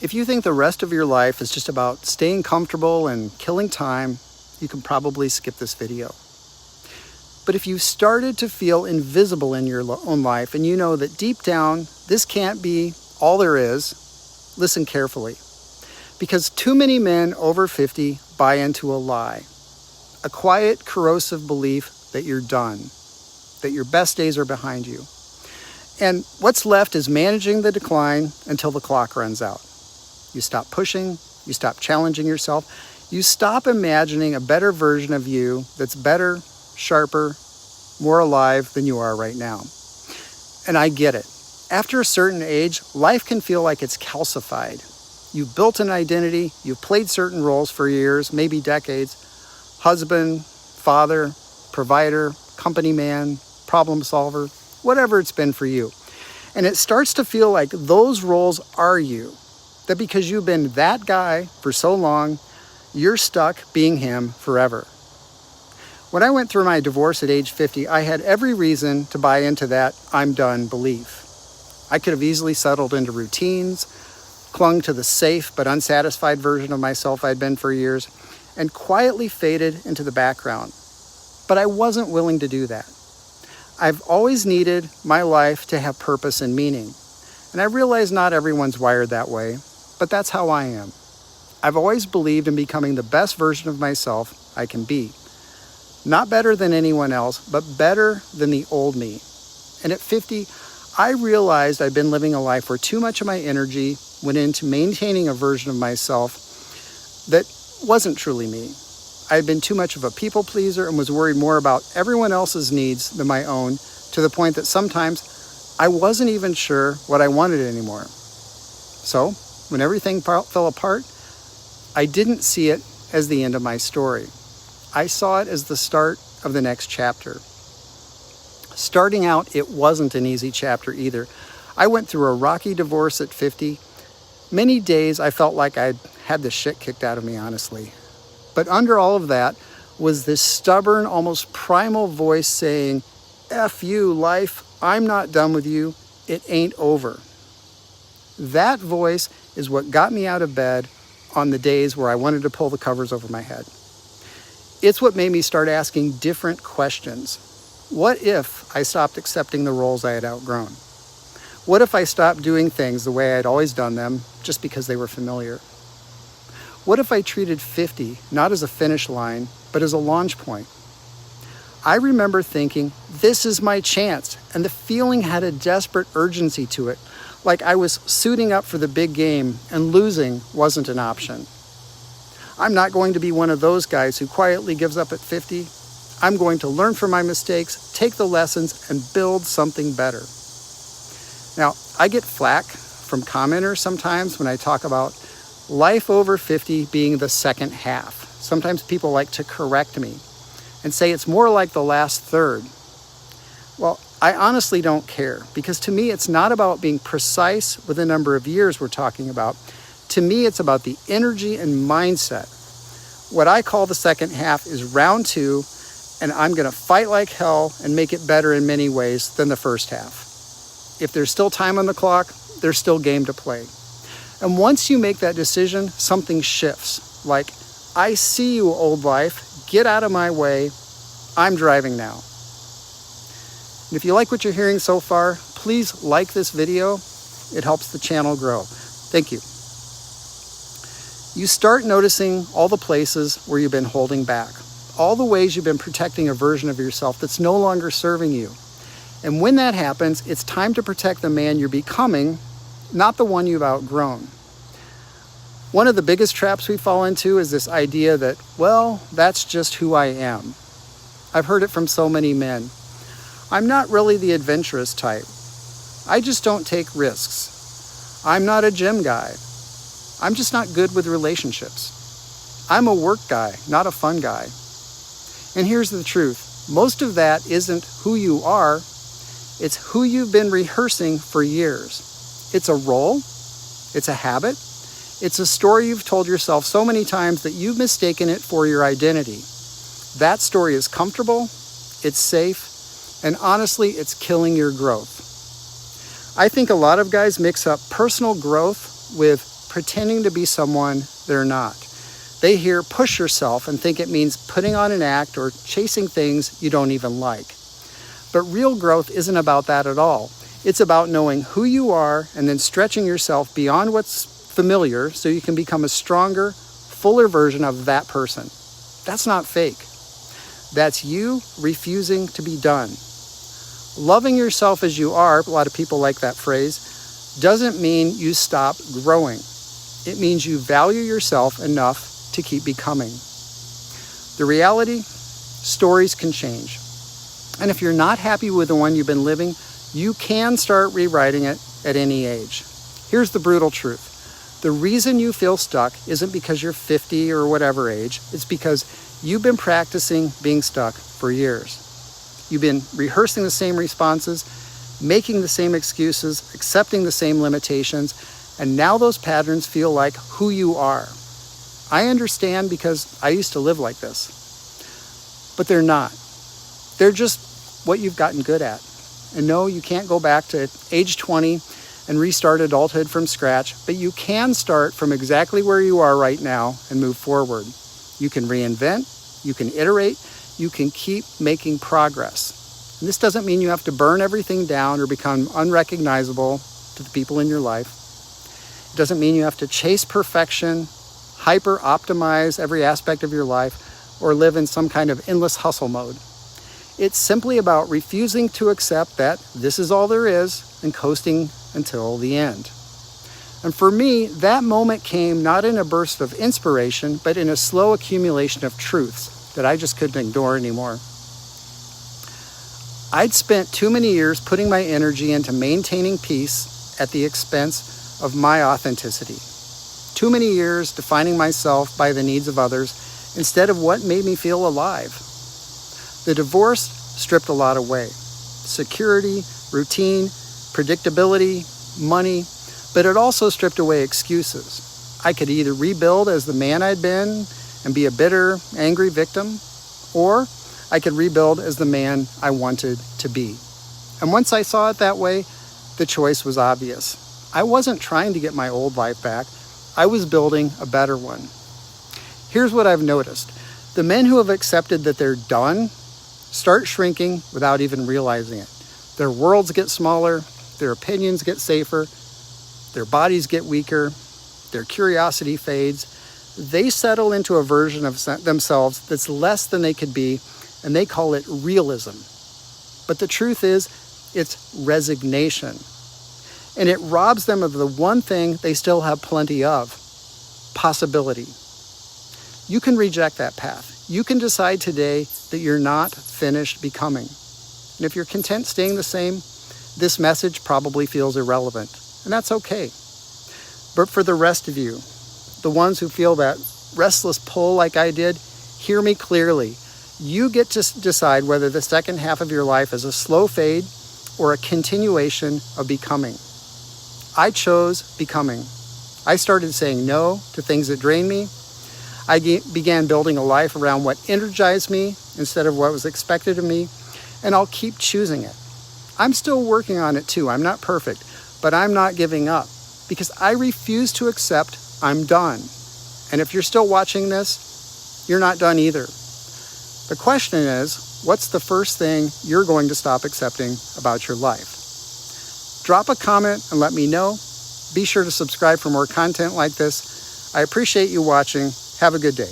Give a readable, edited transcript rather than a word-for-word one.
If you think the rest of your life is just about staying comfortable and killing time, you can probably skip this video. But if you started to feel invisible in your own life and you know that deep down this can't be all there is, listen carefully. Because too many men over 50 buy into a lie, a quiet, corrosive belief that you're done, that your best days are behind you. And what's left is managing the decline until the clock runs out. You stop pushing, you stop challenging yourself, you stop imagining a better version of you that's better, sharper, more alive than you are right now. And I get it. After a certain age, life can feel like it's calcified. You've built an identity, you've played certain roles for years, maybe decades. Husband, father, provider, company man, problem solver, whatever it's been for you. And it starts to feel like those roles are you. That because you've been that guy for so long, you're stuck being him forever. When I went through my divorce at age 50, I had every reason to buy into that I'm done belief. I could have easily settled into routines, clung to the safe but unsatisfied version of myself I'd been for years, and quietly faded into the background. But I wasn't willing to do that. I've always needed my life to have purpose and meaning. And I realize not everyone's wired that way, but that's how I am. I've always believed in becoming the best version of myself I can be. Not better than anyone else, but better than the old me. And at 50, I realized I'd been living a life where too much of my energy went into maintaining a version of myself that wasn't truly me. I had been too much of a people pleaser and was worried more about everyone else's needs than my own, to the point that sometimes I wasn't even sure what I wanted anymore. So, when everything fell apart, I didn't see it as the end of my story. I saw it as the start of the next chapter. Starting out, it wasn't an easy chapter either. I went through a rocky divorce at 50. Many days I felt like I'd had the shit kicked out of me, honestly. But under all of that was this stubborn, almost primal voice saying, F you, life, I'm not done with you, it ain't over. That voice is what got me out of bed on the days where I wanted to pull the covers over my head. It's what made me start asking different questions. What if I stopped accepting the roles I had outgrown? What if I stopped doing things the way I'd always done them just because they were familiar? What if I treated 50 not as a finish line, but as a launch point? I remember thinking, this is my chance, and the feeling had a desperate urgency to it, like I was suiting up for the big game and losing wasn't an option. I'm not going to be one of those guys who quietly gives up at 50. I'm going to learn from my mistakes, take the lessons, and build something better. Now, I get flack from commenters sometimes when I talk about life over 50 being the second half. Sometimes people like to correct me and say it's more like the last third. Well, I honestly don't care, because to me it's not about being precise with the number of years we're talking about. To me, it's about the energy and mindset. What I call the second half is round 2, and I'm going to fight like hell and make it better in many ways than the first half. If there's still time on the clock, there's still game to play. And once you make that decision, something shifts. Like, I see you, old life. Get out of my way. I'm driving now. And if you like what you're hearing so far, please like this video. It helps the channel grow. Thank you. You start noticing all the places where you've been holding back, all the ways you've been protecting a version of yourself that's no longer serving you. And when that happens, it's time to protect the man you're becoming, not the one you've outgrown. One of the biggest traps we fall into is this idea that, well, that's just who I am. I've heard it from so many men. I'm not really the adventurous type. I just don't take risks. I'm not a gym guy. I'm just not good with relationships. I'm a work guy, not a fun guy. And here's the truth. Most of that isn't who you are. It's who you've been rehearsing for years. It's a role. It's a habit. It's a story you've told yourself so many times that you've mistaken it for your identity. That story is comfortable. It's safe. And honestly, it's killing your growth. I think a lot of guys mix up personal growth with pretending to be someone they're not. They hear push yourself and think it means putting on an act or chasing things you don't even like. But real growth isn't about that at all. It's about knowing who you are and then stretching yourself beyond what's familiar so you can become a stronger, fuller version of that person. That's not fake. That's you refusing to be done. Loving yourself as you are, a lot of people like that phrase, doesn't mean you stop growing. It means you value yourself enough to keep becoming. The reality, stories can change. And if you're not happy with the one you've been living, you can start rewriting it at any age. Here's the brutal truth. The reason you feel stuck isn't because you're 50 or whatever age. It's because you've been practicing being stuck for years. You've been rehearsing the same responses, making the same excuses, accepting the same limitations, and now those patterns feel like who you are. I understand because I used to live like this. But they're not. They're just what you've gotten good at. And no, you can't go back to age 20 and restart adulthood from scratch, but you can start from exactly where you are right now and move forward. You can reinvent, you can iterate, you can keep making progress. And this doesn't mean you have to burn everything down or become unrecognizable to the people in your life. It doesn't mean you have to chase perfection, hyper-optimize every aspect of your life, or live in some kind of endless hustle mode. It's simply about refusing to accept that this is all there is and coasting until the end. And for me, that moment came not in a burst of inspiration, but in a slow accumulation of truths that I just couldn't ignore anymore. I'd spent too many years putting my energy into maintaining peace at the expense of my authenticity. Too many years defining myself by the needs of others instead of what made me feel alive. The divorce stripped a lot away. Security, routine, predictability, money, but it also stripped away excuses. I could either rebuild as the man I'd been and be a bitter, angry victim, or I could rebuild as the man I wanted to be. And once I saw it that way, the choice was obvious. I wasn't trying to get my old life back. I was building a better one. Here's what I've noticed. The men who have accepted that they're done start shrinking without even realizing it. Their worlds get smaller, their opinions get safer, their bodies get weaker, their curiosity fades. They settle into a version of themselves that's less than they could be, and they call it realism. But the truth is, it's resignation. And it robs them of the one thing they still have plenty of, possibility. You can reject that path. You can decide today that you're not finished becoming. And if you're content staying the same, this message probably feels irrelevant. And that's okay. But for the rest of you, the ones who feel that restless pull like I did, hear me clearly. You get to decide whether the second half of your life is a slow fade or a continuation of becoming. I chose becoming. I started saying no to things that drained me. I began building a life around what energized me instead of what was expected of me, and I'll keep choosing it. I'm still working on it too. I'm not perfect, but I'm not giving up because I refuse to accept I'm done. And if you're still watching this, you're not done either. The question is, what's the first thing you're going to stop accepting about your life? Drop a comment and let me know. Be sure to subscribe for more content like this. I appreciate you watching. Have a good day.